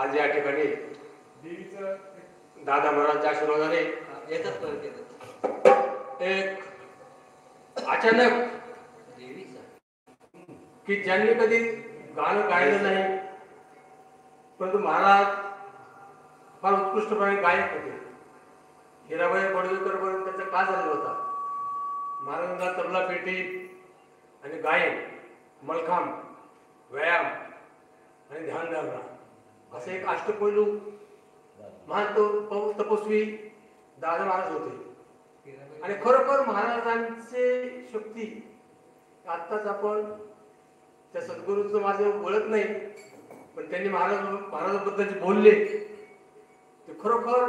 आज या ठिकाणी दादा महाराजांच्या आशीर्वादाने एक अचानक की ज्यांनी कधी गाणं गायलं नाही परंतु महाराज फार उत्कृष्टपणे गायक होते. हिराबाई बडवेकर पर्यंत त्याचा का झाला होता. महाराजांना तबला पेटी आणि गायन, मलखांब, व्यायाम आणि ध्यानधारणा असे एक अष्टपैलू महान तपस्वी दादा महाराज होते. आणि खरोखर महाराजांची शक्ती आत्ताच आपण त्या सद्गुरूचं माझं ओळख नाही पण त्यांनी महाराजांबद्दल जे बोलले ते खरोखर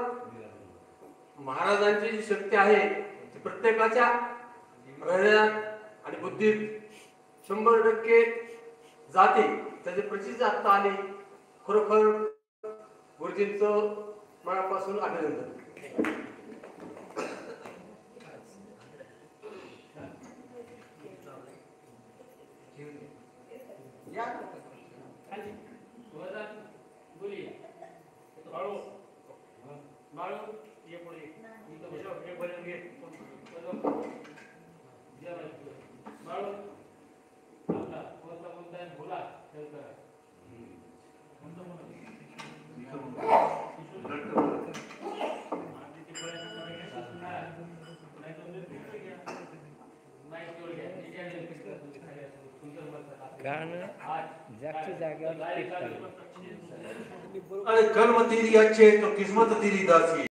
महाराजांची जी शक्ती आहे ती प्रत्येकाच्या हृदयात आणि बुद्धीत 100% जाते. त्याचे प्रचित आत्ता आले. खरोखर गुरुजींचं मनापासून अभिनंदन. अरे कर्म तेरी अच्छे तो किस्मत तेरी दासी.